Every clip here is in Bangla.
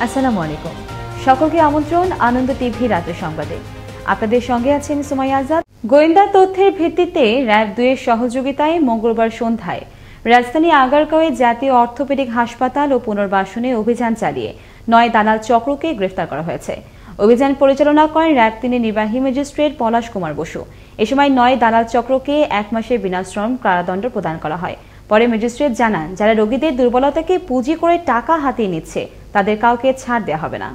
আসসালামু আলাইকুম। সকলকে আমন্ত্রণ আনন্দ টিভি রাতের সংবাদে। আপনাদের সঙ্গে আছেন সুমাইয়া আজাদ। গোয়েন্দা তথ্যের ভিত্তিতে র্যাব 2 এর সহযোগিতায় মঙ্গলবার সন্ধ্যায় রাজধানী আগারগাঁওয়ে জাতীয় অর্থোপেডিক হাসপাতাল ও পুনর্বাসনে অভিযান চালিয়ে 9 দালাল চক্রকে গ্রেফতার করা হয়েছে। অভিযান পরিচালনা করেন র্যাব 3 নির্বাহী ম্যাজিস্ট্রেট পলাশ কুমার বসু। এ সময় 9 দালাল চক্রকে 1 মাসের বিনাশ্রম কারাদণ্ড প্রদান করা হয়। পরে ম্যাজিস্ট্রেট জানান, যারা রোগীদের দুর্বলতাকে পুঁজি করে টাকা হাতিয়ে নিচ্ছে তাদের কাউকে ছাড় দেওয়া হবে না।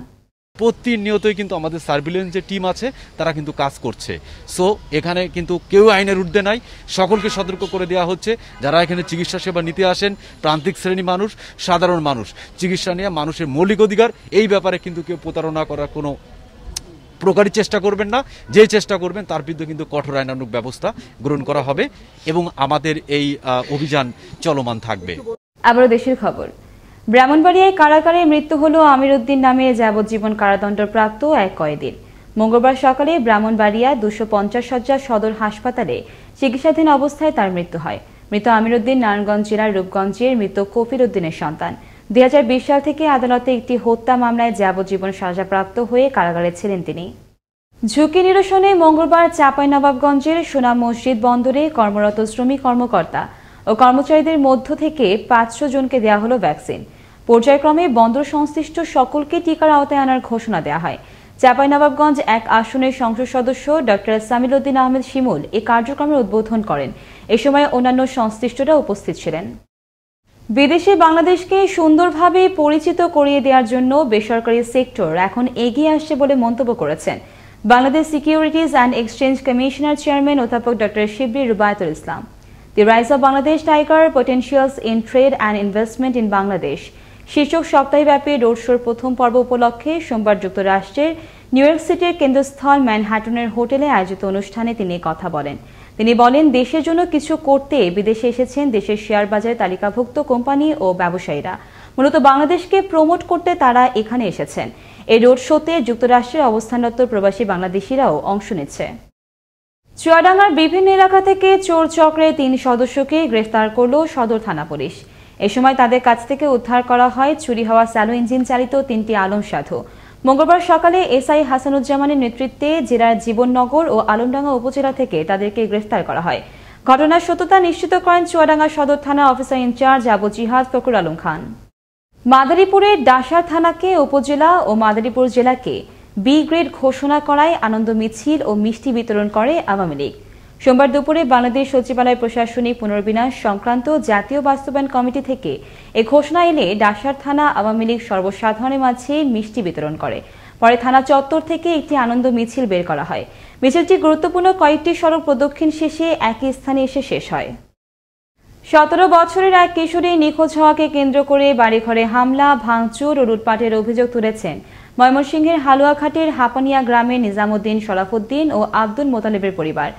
প্রতিনিয়তই কিন্তু আমাদের সার্ভিলেন্স যে টিম আছে তারা কিন্তু কাজ করছে। সো এখানে কিন্তু কেউ আইনের ঊর্ধ্বে নাই, সকলকে সতর্ক করে দেওয়া হচ্ছে। যারা এখানে চিকিৎসা সেবা নিতে আসেন, প্রান্তিক শ্রেণী মানুষ, সাধারণ মানুষ, চিকিৎসা নিয়ে মানুষের মৌলিক অধিকার, এই ব্যাপারে কিন্তু কেউ প্রতারণা করার কোনো প্রকারই চেষ্টা করবেন না। যে চেষ্টা করবেন তার বিরুদ্ধে কিন্তু কঠোর আইনানুগ ব্যবস্থা গ্রহণ করা হবে এবং আমাদের এই অভিযান চলমান থাকবে। আবারও দেশের খবর। ব্রাহ্মণবাড়িয়ায় কারাগারে মৃত্যু হল আমির উদ্দিন নামে যাবজ্জীবন কারাদণ্ডপ্রাপ্ত এক কয়েদির। মঙ্গলবার সকালে ব্রাহ্মণবাড়িয়া 250 শয্যা সদর হাসপাতালে চিকিৎসাধীন অবস্থায় তার মৃত্যু হয়। মৃত আমির উদ্দিন নারায়ণগঞ্জ জেলার রূপগঞ্জের মৃত কফির উদ্দিনের সন্তান। 2020 সাল থেকে আদালতে একটি হত্যা মামলায় যাবজ্জীবন সাজাপ্রাপ্ত হয়ে কারাগারে ছিলেন তিনি। ঝুঁকি নিরসনে মঙ্গলবার চাঁপাইনবাবগঞ্জের সোনা মসজিদ বন্দরে কর্মরত শ্রমিক কর্মকর্তা ও কর্মচারীদের মধ্য থেকে 500 জনকে দেওয়া হলো ভ্যাকসিন। পর্যায়ক্রমে বন্দর সংশ্লিষ্ট সকলকে টিকার আওতায় আনার ঘোষণা দেওয়া হয়। চাঁপাইনবাবগঞ্জ 1 আসনের সংসদ সদস্য ডক্টর সামিল উদ্দিন আহমেদ শিমুল এই কার্যক্রমের উদ্বোধন করেন। এ সময় অন্যান্য সংশ্লিষ্টরা উপস্থিত ছিলেন। বিদেশে বাংলাদেশকে সুন্দরভাবে পরিচিত করিয়ে দেওয়ার জন্য বেসরকারি সেক্টর এখন এগিয়ে আসছে বলে মন্তব্য করেছেন Bangladesh securities and exchange commissioner chairman অধ্যাপক doctor Shibli Rubayatul Islam. The Rise of Bangladesh Tiger Potentials in Trade and Investment in Bangladesh শীর্ষক সপ্তাহব্যাপী রোড শোর প্রথম পর্ব উপলক্ষে সোমবার যুক্তরাষ্ট্রের নিউ ইয়র্ক সিটির কেন্দ্রস্থল ম্যানহাটনের হোটেলে আয়োজিত অনুষ্ঠানে তিনি কথা বলেন। তিনি বলেন, দেশের জন্য কিছু করতে বিদেশে এসেছেন দেশের শেয়ার বাজারে তালিকাভুক্ত কোম্পানি ও ব্যবসায়ীরা। মূলত বাংলাদেশকে প্রমোট করতে তারা এখানে এসেছেন। এই রোড শোতে যুক্তরাষ্ট্রের অবস্থানরত প্রবাসী বাংলাদেশিরাও অংশ নিচ্ছে। চুয়াডাঙ্গার বিভিন্ন এলাকা থেকে চোর চক্রের 3 সদস্যকে গ্রেফতার করল সদর থানা পুলিশ। এ সময় তাদের কাছ থেকে উদ্ধার করা হয় চুরি হওয়া স্যালো ইঞ্জিন চালিত 3টি আলম সাধু। মঙ্গলবার সকালে এসআই হাসানুজ্জামানের নেতৃত্বে জেলার জীবননগর ও আলমডাঙ্গা উপজেলা থেকে তাদেরকে গ্রেফতার করা হয়। ঘটনার সত্যতা নিশ্চিত করেন চুয়াডাঙ্গা সদর থানা অফিসার ইনচার্জ আবু জিহাদ ফখরুল আলম খান। মাদারীপুরের ডাসার থানাকে উপজেলা ও মাদারীপুর জেলাকে বি গ্রেড ঘোষণা করায় আনন্দ মিছিল ও মিষ্টি বিতরণ করে আওয়ামী লীগ। সোমবার দুপুরে বাংলাদেশ সচিবালয় প্রশাসনিক পুনর্বিন্যাস সংক্রান্ত জাতীয় বাস্তবায়ন কমিটি থেকে এ ঘোষণা এলে ডাসার থানা আওয়ামী লীগ সর্বসাধারণের মাঝে মিষ্টি বিতরণ করে। পরে থানা চত্বর থেকে একটি আনন্দ মিছিল বের করা হয়। মিছিলটি গুরুত্বপূর্ণ কয়েকটি সড়ক প্রদক্ষিণ শেষে একই স্থানে এসে শেষ হয়। 17 বছরের এক কিশোরী নিখোঁজ হওয়াকে কেন্দ্র করে বাড়িঘরে হামলা, ভাঙচুর ও লুটপাটের অভিযোগ তুলেছেন ময়মনসিংহের হালুয়াঘাটের হাপানিয়া গ্রামের নিজামুদ্দিন, শরাফুদ্দিন ও আব্দুল মোতালেবের পরিবার।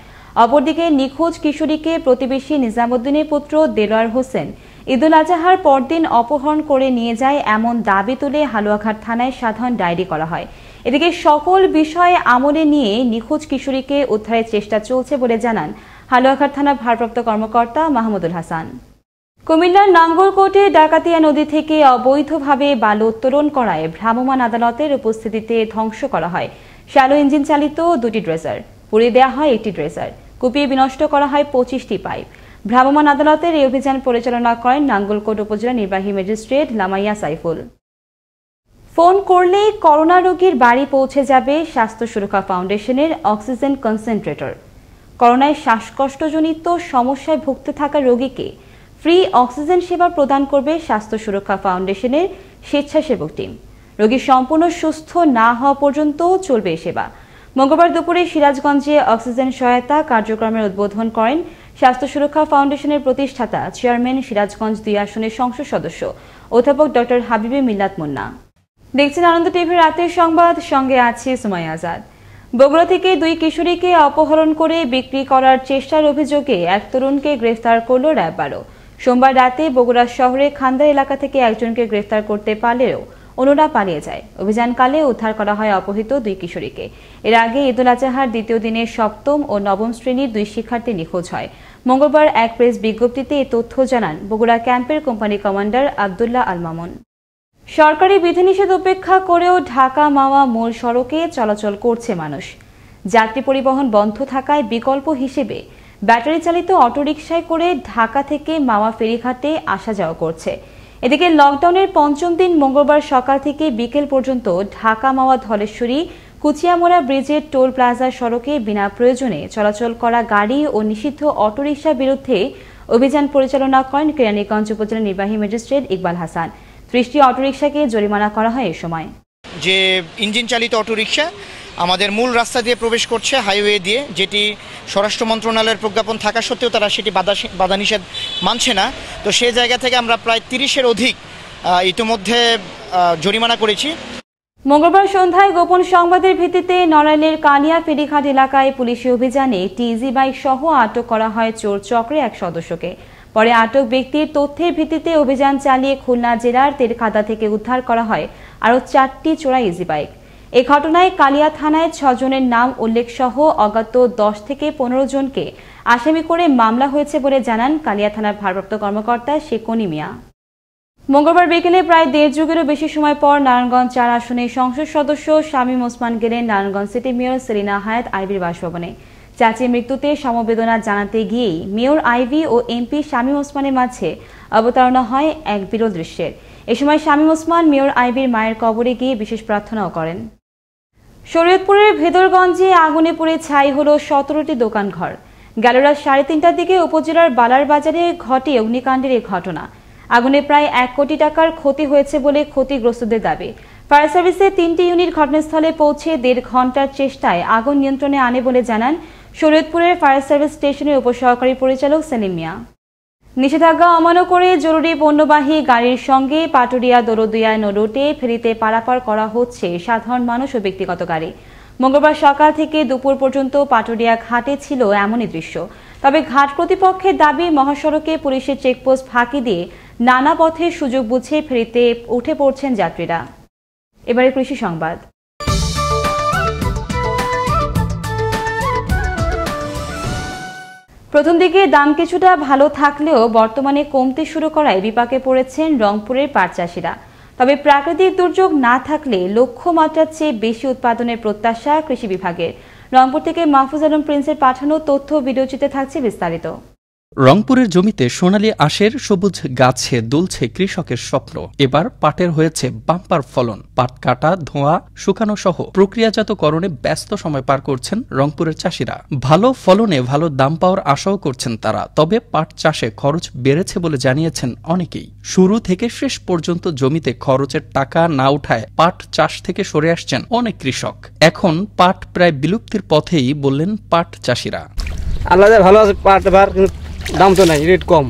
অপরদিকে নিখোঁজ কিশোরীকে প্রতিবেশী নিজামুদ্দিনের পুত্র দেলোয়ার হোসেন ঈদুল আজহার পরদিন অপহরণ করে নিয়ে যায় এমন দাবি তুলে হালুয়াঘাট থানায় সাধারণ ডায়েরি করা হয়। এদিকে সকল বিষয়ে আমলে নিয়ে নিখোঁজ কিশোরীকে উদ্ধারের চেষ্টা চলছে বলে জানান হালুয়াঘাট থানার ভারপ্রাপ্ত কর্মকর্তা মাহমুদুল হাসান। কুমিল্লার নাঙ্গলকোটে ডাকাতিয়া নদী থেকে অবৈধভাবে বালু উত্তোলন করায় ভ্রাম্যমাণ আদালতের উপস্থিতিতে ধ্বংস করা হয় শ্যালো ইঞ্জিন চালিত 2টি ড্রেজার, পুড়িয়ে দেওয়া হয় 1টি ড্রেজার, কুপিয়ে বিনষ্ট করা হয় 25টি পাইপ। ভ্রাম্যমাণ আদালতের এই অভিযান পরিচালনা করেন নাঙ্গলকোট উপজেলা নির্বাহী ম্যাজিস্ট্রেট লামাইয়া সাইফুল। ফোন করলেই করোনা রোগীর বাড়ি পৌঁছে যাবে স্বাস্থ্য সুরক্ষা ফাউন্ডেশনের অক্সিজেন কনসেন্ট্রেটর। করোনায় শ্বাসকষ্টজনিত সমস্যায় ভুগতে থাকা রোগীকে ফ্রি অক্সিজেন সেবা প্রদান করবে স্বাস্থ্য সুরক্ষা ফাউন্ডেশনের স্বেচ্ছাসেবক টিম। রোগী সম্পূর্ণ সুস্থ না হওয়া পর্যন্ত চলবে এই সেবা। মঙ্গলবার দুপুরে সিরাজগঞ্জে অক্সিজেন সহায়তা কার্যক্রমের উদ্বোধন করেন স্বাস্থ্য সুরক্ষা ফাউন্ডেশনের প্রতিষ্ঠাতা চেয়ারম্যান, সিরাজগঞ্জ 2 আসনের সংসদ সদস্য অধ্যাপক ডক্টর হাবিবে মিল্লাত মুন্না। দেখছেন আনন্দ টিভির রাতের সংবাদ, সঙ্গে আছে সুমাইয়া আজাদ। বগুড়া থেকে 2 কিশোরীকে অপহরণ করে বিক্রি করার চেষ্টার অভিযোগে এক তরুণকে গ্রেফতার করল র্যাব 12। সোমবার রাতে বগুড়া শহরে খান্দার এলাকা থেকে একজনকে গ্রেফতার করতে পারলেও অন্যরা পালিয়ে যায়। অভিযানকালে উদ্ধার করা হয় অপহৃত 2 কিশোরীকে। এর আগে ঈদুল আজহার দ্বিতীয় দিনে 7ম ও 9ম শ্রেণীর 2 শিক্ষার্থী নিখোঁজ হয়। মঙ্গলবার এক প্রেস বিজ্ঞপ্তিতে এই তথ্য জানান বগুড়া ক্যাম্পের কোম্পানি কমান্ডার আব্দুল্লাহ আল মামুন। সরকারি বিধিনিষেধ উপেক্ষা করেও ঢাকা মাওয়া মূল সড়কে চলাচল করছে মানুষ। যাত্রী পরিবহন বন্ধ থাকায় বিকল্প হিসেবে ব্যাটারি চালিত অটোরিকশায় করে ঢাকা থেকে মাওয়া ফেরিঘাটে আসা যাওয়া করছে। এদিকে লকডাউনের পঞ্চম দিন মঙ্গলবার সকাল থেকে বিকেল পর্যন্ত ঢাকা মাওয়া ধলেশ্বরী কুচিয়ামোড়া ব্রিজের টোল প্লাজা সড়কে বিনা প্রয়োজনে চলাচল করা গাড়ি ও নিষিদ্ধ অটোরিকশার বিরুদ্ধে অভিযান পরিচালনা করেন কেরানীগঞ্জ উপজেলা নির্বাহী ম্যাজিস্ট্রেট ইকবাল হাসান। 30টি অটোরিকশাকে জরিমানা করা হয় এ সময়। যে ইঞ্জিন চালিত অটোরিকশা আমাদের মূল রাস্তা দিয়ে প্রবেশ করছে হাইওয়ে দিয়ে, যেটি স্বরাষ্ট্র মন্ত্রণালয়ের প্রজ্ঞাপন থাকা সত্ত্বেও তারা সেটি বাধা নিষেধ মানছে না। তো সেই জায়গা থেকে আমরা প্রায় 30-এর অধিক ইতিমধ্যে জরিমানা করেছি। মঙ্গলবার সন্ধ্যায় গোপন সংবাদের ভিত্তিতে নড়াইলের কালিয়া ফেরিঘাট এলাকায় পুলিশি অভিযানে একটি ইজি বাইক সহ আটক করা হয় চোর চক্রের এক সদস্যকে। পরে আটক ব্যক্তির তথ্যের ভিত্তিতে অভিযান চালিয়ে খুলনা জেলার তেরখাদা থেকে উদ্ধার করা হয় আরও 4টি চোরা ইজি বাইক। এ ঘটনায় কালিয়া থানায় 6 জনের নাম উল্লেখ সহ অজ্ঞাত 10 থেকে 15 জনকে আসামি করে মামলা হয়েছে বলে জানান কালিয়া থানার ভারপ্রাপ্ত কর্মকর্তা শেকনি মিয়া। মঙ্গলবার বিকেলে প্রায় 1.5 যুগেরও বেশি সময় পর নারায়ণগঞ্জ 4 আসনে সংসদ সদস্য শামীম ওসমান গেলেন নারায়ণগঞ্জ সিটি মেয়র সেলিনা হায়াত আইভির বাসভবনে। চাচির মৃত্যুতে সমবেদনা জানাতে গিয়েই মেয়র আইভি ও এমপি শামীম ওসমানের মাঝে অবতারণা হয় এক বিরল দৃশ্যের। এ সময় শামীম ওসমান মেয়র আইভির মায়ের কবরে গিয়ে বিশেষ প্রার্থনাও করেন। শরীয়তপুরের ভেদরগঞ্জে আগুনে পুড়ে ছাই হল 17টি দোকানঘর। গেল রাত 3:30টার দিকে উপজেলার বালার বাজারে ঘটে অগ্নিকাণ্ডের এই ঘটনা। আগুনে প্রায় 1 কোটি টাকার ক্ষতি হয়েছে বলে ক্ষতিগ্রস্তদের দাবি। ফায়ার সার্ভিসের 3টি ইউনিট ঘটনাস্থলে পৌঁছে 1.5 ঘন্টার চেষ্টায় আগুন নিয়ন্ত্রণে আনে বলে জানান শরীয়তপুরের ফায়ার সার্ভিস স্টেশনের উপসহকারী পরিচালক সেলিম মিয়া। নিষেধাজ্ঞা অমান্য করে জরুরি পণ্যবাহী গাড়ির সঙ্গে পাটুরিয়া দরদিয়া রুটে ফেরিতে পারাপার করা হচ্ছে সাধারণ মানুষ ও ব্যক্তিগত গাড়ি। মঙ্গলবার সকাল থেকে দুপুর পর্যন্ত পাটুরিয়া ঘাটে ছিল এমনই দৃশ্য। তবে ঘাট কর্তৃপক্ষের দাবি মহাসড়কে পুলিশের চেকপোস্ট ফাঁকি দিয়ে নানা পথে সুযোগ বুঝে ফেরিতে উঠে পড়ছেন যাত্রীরা। এবারে কৃষি সংবাদ। প্রথম দিকে দাম কিছুটা ভালো থাকলেও বর্তমানে কমতে শুরু করায় বিপাকে পড়েছেন রংপুরের পাট চাষিরা। তবে প্রাকৃতিক দুর্যোগ না থাকলে লক্ষ্যমাত্রার চেয়ে বেশি উৎপাদনের প্রত্যাশা কৃষি বিভাগের। রংপুর থেকে মাহফুজ আলম প্রিন্সের পাঠানো তথ্য ভিডিওচিত্রে থাকছে বিস্তারিত। রংপুরের জমিতে সোনালী আঁশের সবুজ গাছে দুলছে কৃষকের স্বপ্ন। এবার পাটের হয়েছে বাম্পার ফলন। পাট কাটা, ধোঁয়া, শুকানো সহ প্রক্রিয়াজাতকরণে ব্যস্ত সময় পার করছেন রংপুরের চাষিরা। ভালো ফলনে ভালো দাম পাওয়ার আশাও করছেন তারা। তবে পাট চাষে খরচ বেড়েছে বলে জানিয়েছেন অনেকেই। শুরু থেকে শেষ পর্যন্ত জমিতে খরচের টাকা না উঠায় পাট চাষ থেকে সরে আসছেন অনেক কৃষক। এখন পাট প্রায় বিলুপ্তির পথেই বললেন পাট চাষিরা। আল্লাহ ভালো আছে, পাট এবার দাম তো নাই, রেট কম।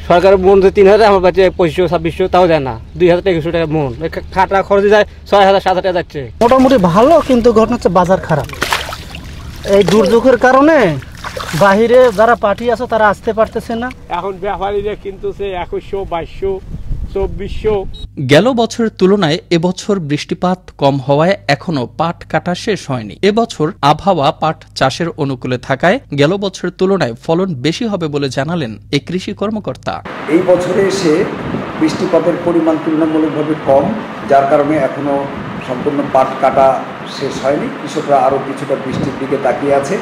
সরকারের মন 3,000, আমার কাছে 2500-2600, তাও দেয় না। 2,000-2,100 টাকা মন। খাটা খরচে যায় 6,000-7,000 টাকা যাচ্ছে। মোটামুটি ভালো, কিন্তু ঘটনা হচ্ছে বাজার খারাপ। এই দুর্যোগের কারণে বাহিরে যারা পার্টি আছে তারা আসতে পারতেছে না। এখন ব্যাপারীরা কিন্তু 2100, 2200, 2400। গেল বছরের তুলনায় এবছর বৃষ্টিপাত কম হওয়ায় এখনো পাট কাটা শেষ হয়নি। এবছর আবহাওয়া পাট চাষের অনুকূলে থাকায় গেল বছরের তুলনায় ফলন বেশি হবে বলে জানালেন এই কৃষি কর্মকর্তা। এই বছরে এসে বৃষ্টিপাতের পরিমাণ তুলনামূলকভাবে কম, যার কারণে এখনো সম্পূর্ণ পাট কাটা শেষ হয়নি। কৃষকরা আরও কিছুটা বৃষ্টির দিকে তাকিয়ে আছে।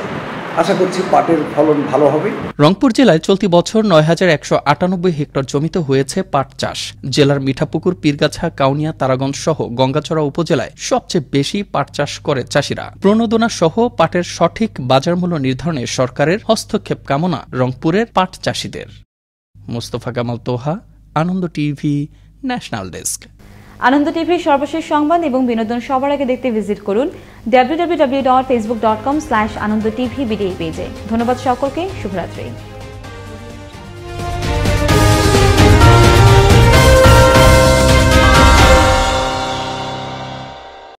আশা করছি পাটের ফলন ভালো হবে। রংপুর জেলায় চলতি বছর 9,198 হেক্টর জমিতে হয়েছে পাট চাষ। জেলার মিঠাপুকুর, পীরগাছা, কাউনিয়া, তারাগঞ্জ সহ গঙ্গাচড়া উপজেলায় সবচেয়ে বেশি পাট চাষ করে চাষিরা। প্রণোদনা সহ পাটের সঠিক বাজার মূল্য নির্ধারণে সরকারের হস্তক্ষেপ কামনা রংপুরের পাট চাষিদের। মোস্তফা কামাল তোহা, আনন্দ টিভি, ন্যাশনাল ডেস্ক। আনন্দ টিভির সর্বশেষ সংবাদ এবং বিনোদন সবার আগে দেখতে ভিজিট করুন www.facebook.com/anandotv পেজে। ধন্যবাদ সকলকে, শুভরাত্রি।